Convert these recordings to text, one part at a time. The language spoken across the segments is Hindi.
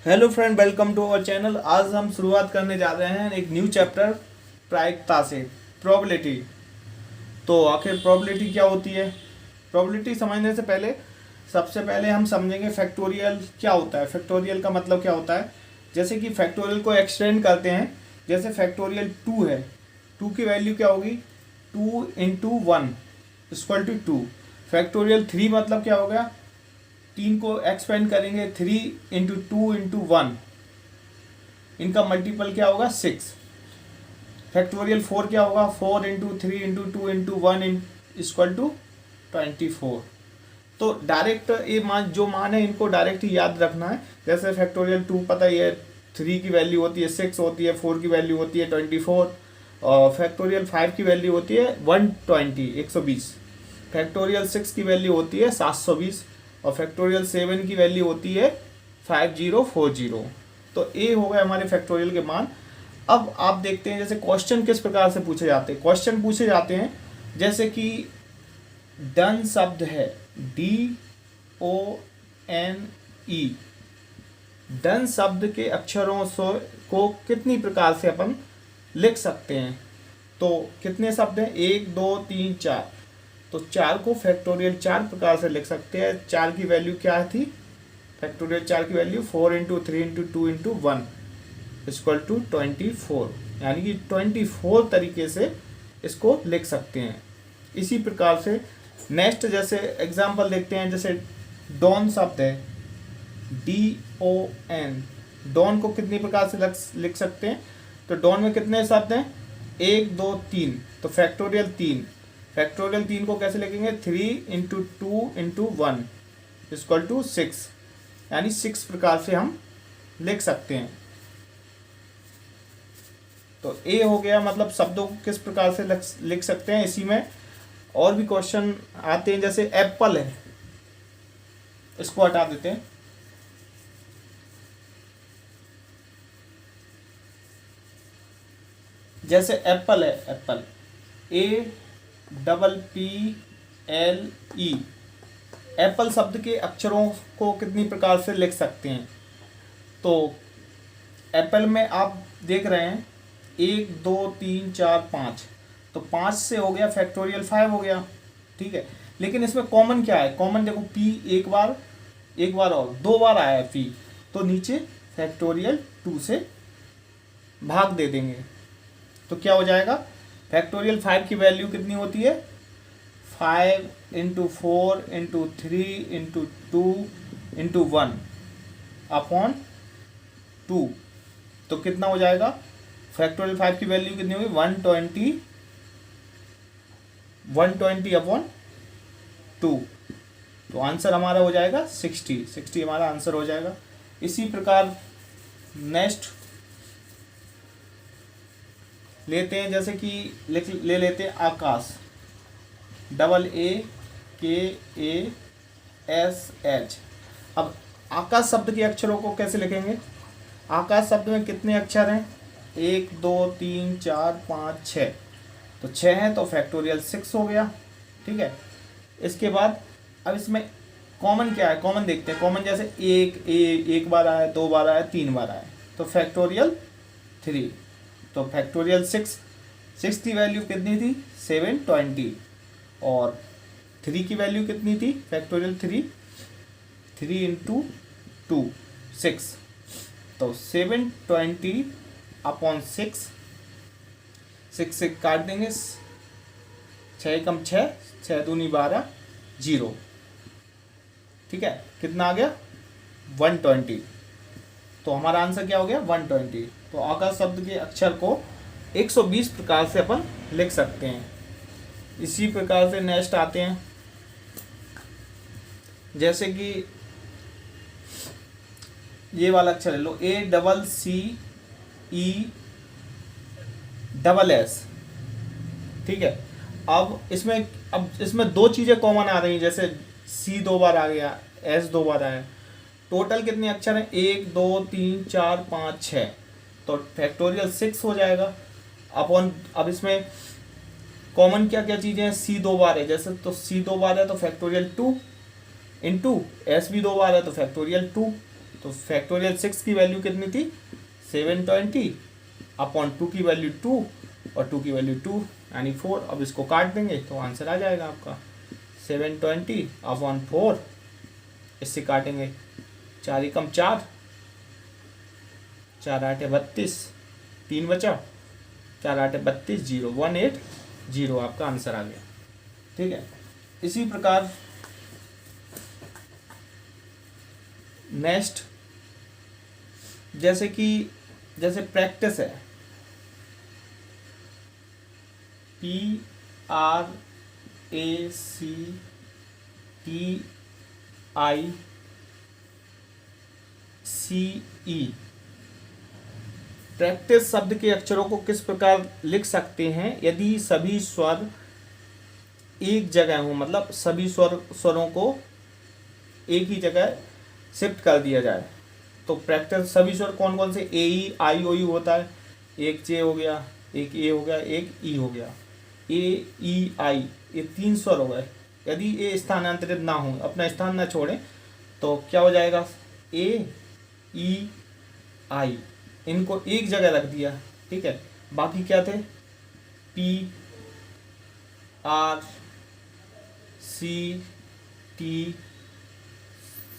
Hello friend, welcome to our channel. आज हम शुरुआत करने जा रहे हैं एक न्यू चैप्टर प्रायिकता से, प्रोबेबिलिटी। तो आखिर प्रोबेबिलिटी क्या होती है? प्रोबेबिलिटी समझने से पहले सबसे पहले हम समझेंगे फैक्टोरियल क्या होता है। फैक्टोरियल का मतलब क्या होता है? जैसे कि फैक्टोरियल को एक्सटेंड करते हैं। जैसे फैक्टोरियल 2 है, 2 की वैल्यू क्या होगी? 2 × 1 = 2। फैक्टोरियल 3 मतलब क्या हो गया? 3 को एक्सपेंड करेंगे, 3 × 2 × 1, इनका मल्टीपल क्या होगा? 6। फैक्टोरियल 4 क्या होगा? 4 × 3 × 2 × 1 = 24। तो डायरेक्ट ये मान जो मान है इनको डायरेक्ट ही याद रखना है। जैसे फैक्टोरियल 2 पता ही है, 3 की वैल्यू होती है 6 होती है, 4 की वैल्यू होती है 24, और फैक्टोरियल 5 की वैल्यू होती है 120। फैक्टोरियल 6 की वैल्यू होती है 720, और फैक्टोरियल 7 की वैल्यू होती है 5040। तो ये हो गए हमारे फैक्टोरियल के मान। अब आप देखते हैं जैसे क्वेश्चन किस प्रकार से पूछे जाते हैं। क्वेश्चन पूछे जाते हैं जैसे कि डन शब्द है, DONE। डन शब्द के अक्षरों को कितनी प्रकार से अपन लिख सकते हैं? तो कितने शब्द हैं? 1 2 3 4। तो 4 को फैक्टोरियल 4 प्रकार से लिख सकते हैं। 4 की वैल्यू क्या थी? फैक्टोरियल 4 की वैल्यू 4 × 3 × 2 × 1 = 24, यानी कि 24 तरीके से इसको लिख सकते हैं। इसी प्रकार से नेक्स्ट जैसे एग्जांपल देखते हैं। जैसे डॉन शब्द है, DON। डॉन को कितनी प्रकार से लिख सकते हैं? तो डॉन में कितने शब्द हैं? 1 2 3। तो फैक्टोरियल 3। फैक्टोरियल 3 को कैसे लिखेंगे? 3 × 2 × 1 = 6, यानी 6 प्रकार से हम लिख सकते हैं। तो ए हो गया, मतलब शब्दों को किस प्रकार से लिख सकते हैं। इसी में और भी क्वेश्चन आते हैं। जैसे एप्पल है, इसको हटा देते हैं। जैसे एप्पल है, एप्पल APPLE। एप्पल शब्द के अक्षरों को कितनी प्रकार से लिख सकते हैं? तो एप्पल में आप देख रहे हैं 1 2 3 4 5। तो 5 से हो गया फैक्टोरियल 5 हो गया, ठीक है। लेकिन इसमें कॉमन क्या है? कॉमन देखो, P एक बार और 2 बार आया है P, तो नीचे फैक्टोरियल 2 से भाग दे देंगे। तो क्या हो जाएगा? फैक्टोरियल 5 की वैल्यू कितनी होती है? 5 × 4 × 3 × 2 × 1 / 2। तो कितना हो जाएगा? फैक्टोरियल 5 की वैल्यू कितनी होगी? 120/2। तो आंसर हमारा हो जाएगा 60 हमारा आंसर हो जाएगा। इसी प्रकार नेक्स्ट लेते हैं, जैसे कि ले लेते हैं आकाश, AAKASH। अब आकाश शब्द के अक्षरों को कैसे लिखेंगे? आकाश शब्द में कितने अक्षर हैं? 1 2 3 4 5 6। तो 6 हैं, तो फैक्टोरियल 6 हो गया, ठीक है। इसके बाद अब इसमें कॉमन क्या है? कॉमन देखते हैं। कॉमन जैसे एक बार आया, 2 बार आया, 3 बार आया, तो फैक्टोरियल 3। तो फैक्टोरियल 6 की वैल्यू कितनी थी? 720। और 3 की वैल्यू कितनी थी? फैक्टोरियल 3 × 2 6। तो 720/6, 6 से काट देंगे, 6 × 6, 6 दूनी 12, 0, ठीक है। कितना आ गया? 120। तो हमारा आंसर क्या हो गया? 120। तो आकाश शब्द के अक्षर को 120 प्रकार से अपन लिख सकते हैं। इसी प्रकार से नेक्स्ट आते हैं, जैसे कि ये वाला अक्षर लो, ACCESS, ठीक है। अब इसमें 2 चीज़ें कॉमन आ रही हैं। जैसे C 2 बार आ गया, S 2 बार आया। टोटल कितने अक्षर हैं? 1 2 3 4 5 6। तो फैक्टोरियल 6 हो जाएगा अपॉन। अब इसमें कॉमन क्या क्या चीज़ें हैं? C 2 बार है, जैसे तो C 2 बार है तो फैक्टोरियल 2 × S भी 2 बार है तो फैक्टोरियल 2। तो फैक्टोरियल 6 की वैल्यू कितनी थी 720 अपॉन 2 की वैल्यू 2 और 2 की वैल्यू 2 यानी 4। अब इसको काट देंगे तो आंसर आ जाएगा आपका 720 अपॉन 4। इससे काटेंगे 4 एकम 4, 4 आठे 32, 3 बचा, 4 आठे 32, 0 180 आपका आंसर आ गया। ठीक है, इसी प्रकार नेक्स्ट जैसे प्रैक्टिस है PRACTICE। प्रैक्टिस शब्द के अक्षरों को किस प्रकार लिख सकते हैं यदि सभी स्वर एक जगह हो, मतलब सभी स्वरों को एक ही जगह शिफ्ट कर दिया जाए। तो प्रैक्टिस सभी स्वर कौन कौन से, ए ई आई ओ यू होता है, एक जे हो गया, एक ए हो गया, एक ई हो गया। ए ई आई ये 3 स्वर हो गए। यदि ये स्थानांतरित ना हो, अपना स्थान ना छोड़े, तो क्या हो जाएगा, ए ई आई इनको एक जगह रख दिया। ठीक है, बाकी क्या थे, P R C T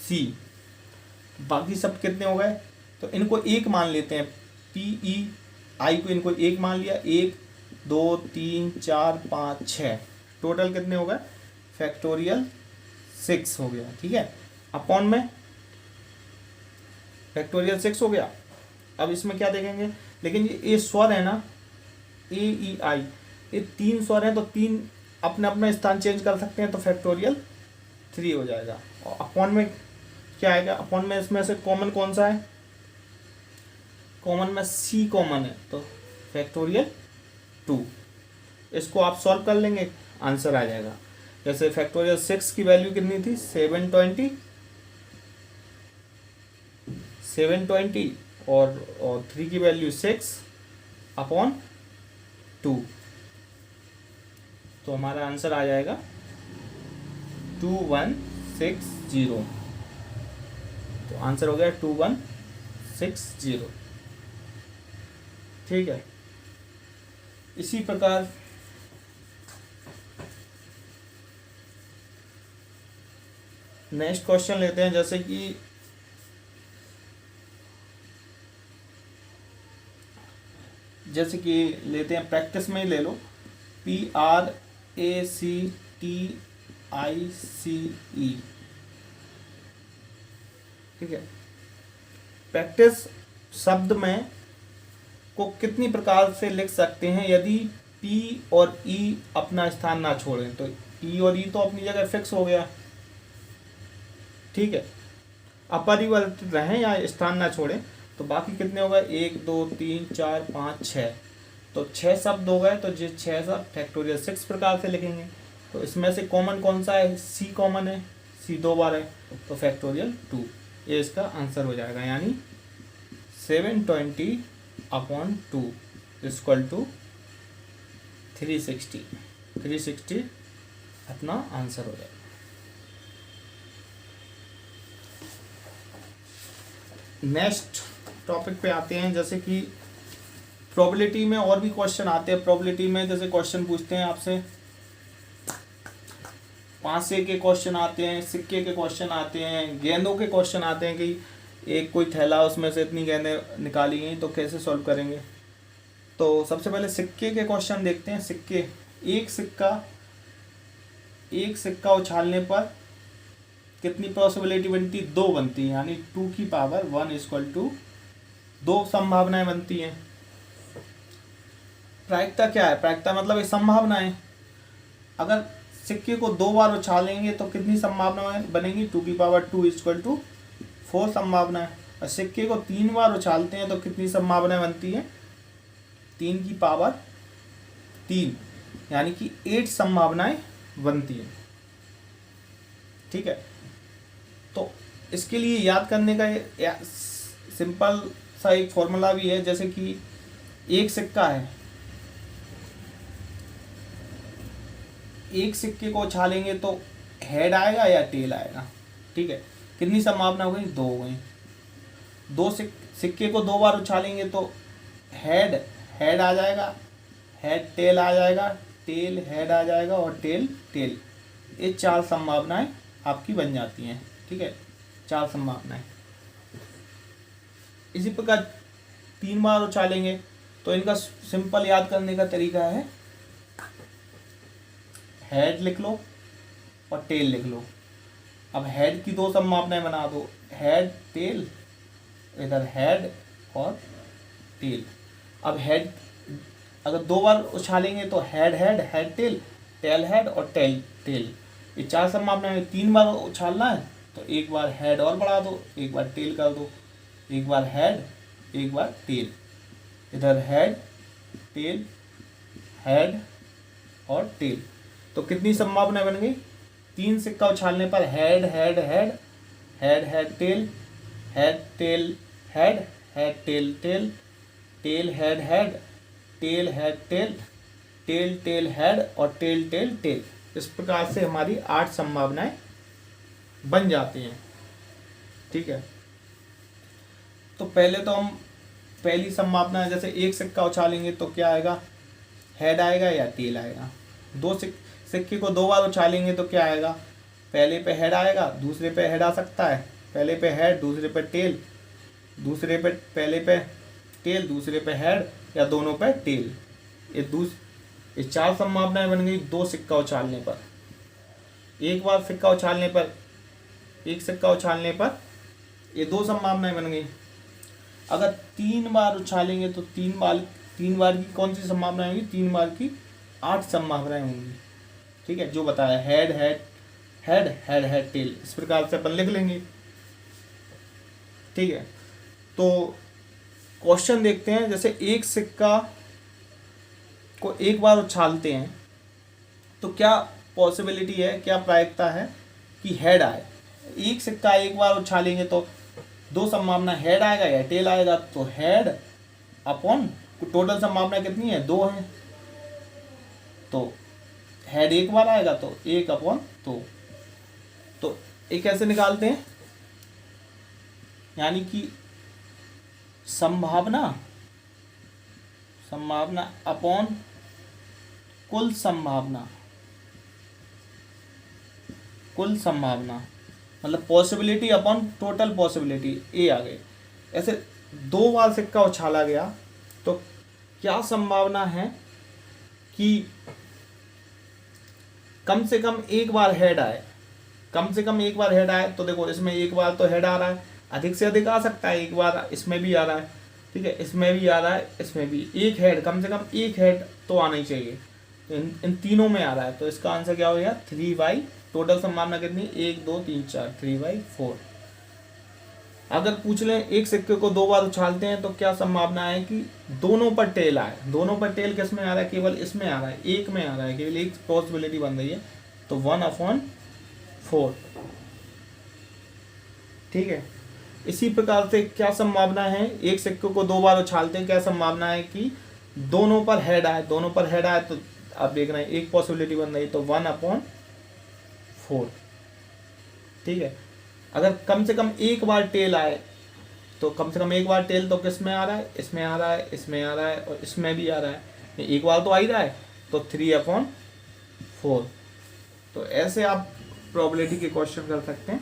C, बाकी सब कितने हो गए, तो इनको एक मान लेते हैं। पी ई आई को इनको एक मान लिया, 1 2 3 4 5 6, टोटल कितने हो गए, फैक्टोरियल 6 हो गया। ठीक है, अपॉन में फैक्टोरियल 6 हो गया। अब इसमें क्या देखेंगे, लेकिन ये स्वर है ना, ए ई आई ये 3 स्वर हैं, तो 3 अपना अपना स्थान चेंज कर सकते हैं, तो फैक्टोरियल 3 हो जाएगा। और अपॉन में क्या आएगा, अपॉन में इसमें से कॉमन कौन सा है, कॉमन में सी कॉमन है, तो फैक्टोरियल 2। इसको आप सॉल्व कर लेंगे, आंसर आ जाएगा। जैसे फैक्टोरियल 6 की वैल्यू कितनी थी, 720 और 3 की वैल्यू 6 अपॉन 2, तो हमारा आंसर आ जाएगा 2160। तो आंसर हो गया 2160। ठीक है, इसी प्रकार नेक्स्ट क्वेश्चन लेते हैं। जैसे कि लेते हैं, प्रैक्टिस में ही ले लो, PRACTICE। ठीक है, प्रैक्टिस शब्द में को कितनी प्रकार से लिख सकते हैं यदि P और E अपना स्थान ना छोड़ें। तो P और E तो अपनी जगह फिक्स हो गया, ठीक है, अपरिवर्तित रहें या स्थान ना छोड़ें, तो बाकी कितने हो गए, 1 2 3 4 5 6, तो 6 शब्द हो गए। तो जो 6 शब्द फैक्टोरियल 6 प्रकार से लिखेंगे। तो इसमें से कॉमन कौन सा है, सी कॉमन है, सी 2 बार है, तो फैक्टोरियल 2, ये इसका आंसर हो जाएगा। यानी 720 अपॉन 2 इक्वल टू 360 अपना आंसर हो जाएगा। नेक्स्ट टॉपिक पे आते हैं, जैसे कि प्रोबेबिलिटी में और भी क्वेश्चन आते हैं। प्रोबेबिलिटी में जैसे क्वेश्चन पूछते हैं आपसे, 5 के क्वेश्चन आते हैं, सिक्के के क्वेश्चन आते हैं, गेंदों के क्वेश्चन आते हैं कि एक कोई थैला, उसमें से इतनी गेंदें निकाली गई, तो कैसे सॉल्व करेंगे। तो सबसे पहले सिक्के के क्वेश्चन देखते हैं। सिक्के, एक सिक्का उछालने पर कितनी पॉसिबिलिटी बनती, 2 बनती है, यानी 2 की पावर 1 इक्वल टू 2 संभावनाएं बनती हैं। प्रायिकता क्या है, प्रायिकता मतलब एक संभावना है। अगर सिक्के को 2 बार उछालेंगे तो कितनी संभावनाएं बनेंगी, 2 की पावर 2 इक्वल टू 4 संभावनाएं। और सिक्के को 3 बार उछालते हैं तो कितनी संभावनाएं बनती हैं, 3 की पावर 3, यानी कि 8 संभावनाएं बनती हैं। ठीक है, तो इसके लिए याद करने का सिंपल सा एक फॉर्मूला भी है। जैसे कि एक सिक्का है, एक सिक्के को उछालेंगे तो हेड आएगा या टेल आएगा। ठीक है, कितनी संभावना हो गई, 2 हो गई। सिक्के को 2 बार उछालेंगे तो हेड हेड आ जाएगा, हेड टेल आ जाएगा, टेल हेड आ जाएगा और टेल टेल। ये 4 संभावनाएं आपकी बन जाती हैं। ठीक है, 4 संभावनाएं। इसी प्रकार 3 बार उछालेंगे तो इनका सिंपल याद करने का तरीका है, हेड लिख लो और टेल लिख लो। अब हेड की 2 संभावनाएं बना दो, हेड टेल, इधर हेड और टेल। अब हेड अगर 2 बार उछालेंगे तो head head, head tail, tail head और टेल टेल। ये 4 संभावनाएं में 3 बार उछालना है तो एक बार हेड और बढ़ा दो, एक बार टेल कर दो, एक बार हेड, एक बार टेल। इधर हेड टेल, हेड और टेल। तो कितनी संभावनाएं बन गई? 3 सिक्का उछालने पर head head head, head head tail, head tail head, head tail tail, tail head head, tail head tail, tail tail head और टेल टेल टेल। इस प्रकार से हमारी 8 संभावनाएं बन जाती हैं। ठीक है, तो पहले तो हम पहली संभावना जैसे एक सिक्का उछालेंगे तो क्या आएगा, हेड आएगा या टेल आएगा। 2 सिक्के को 2 बार उछालेंगे तो क्या आएगा, पहले पे हेड आएगा, दूसरे पे हेड आ सकता है, पहले पे हेड दूसरे पे टेल, दूसरे पे पहले पे टेल दूसरे पे हेड या दोनों पे टेल। ये 4 संभावनाएं बन गई 2 सिक्का उछालने पर। एक बार सिक्का उछालने पर, एक सिक्का उछालने पर ये 2 संभावनाएं बन गई। अगर 3 बार उछालेंगे तो 3 बार की कौन सी संभावनाएं होंगी, 3 बार की 8 संभावनाएं होंगी। ठीक है, जो बताया head head head head head tell, इस प्रकार से अपन लिख लेंगे। ठीक है, तो क्वेश्चन देखते हैं। जैसे एक सिक्का को एक बार उछालते हैं तो क्या पॉसिबिलिटी है, क्या प्रायिकता है कि हेड आए। एक सिक्का एक बार उछालेंगे तो 2 संभावना, हेड आएगा या टेल आएगा। तो हेड अपॉन टोटल संभावना कितनी है, 2 है। तो हेड एक बार आएगा तो 1 अपॉन 2। तो ये कैसे निकालते हैं, यानी कि संभावना अपॉन कुल संभावना मतलब पॉसिबिलिटी अपॉन टोटल पॉसिबिलिटी, ए आ गई। ऐसे 2 बार सिक्का उछाला गया तो क्या संभावना है कि कम से कम एक बार हेड आए। कम से कम एक बार हेड आए तो देखो इसमें एक बार तो हेड आ रहा है, अधिक से अधिक आ सकता है, एक बार इसमें भी आ रहा है। ठीक है, इसमें भी आ रहा है, इसमें भी एक हेड, कम से कम एक हेड तो आना ही चाहिए। तो इन तीनों में आ रहा है, तो इसका आंसर क्या हो गया 3/, टोटल संभावना कितनी 1 2 3 4, 3/4। अगर पूछ लें एक सिक्के को 2 बार उछालते हैं तो क्या संभावना है कि दोनों पर टेल आए। दोनों पर टेल किस में आ रहा है, केवल इसमें आ रहा है, एक में आ रहा है, केवल एक पॉसिबिलिटी बन रही है, तो 1/4। ठीक है, इसी प्रकार से क्या संभावना है, एक सिक्के को 2 बार उछालते हैं, क्या संभावना है कि दोनों पर हेड आए। दोनों पर हेड आए तो आप देख रहे हैं एक पॉसिबिलिटी बन रही है, तो 1/4। ठीक है, अगर कम से कम एक बार टेल आए तो कम से कम एक बार टेल तो किस में आ रहा है, इसमें आ रहा है, इसमें आ रहा है और इसमें भी आ रहा है, एक बार तो आ ही रहा है, तो 3/4। तो ऐसे आप प्रोबेबिलिटी के क्वेश्चन कर सकते हैं।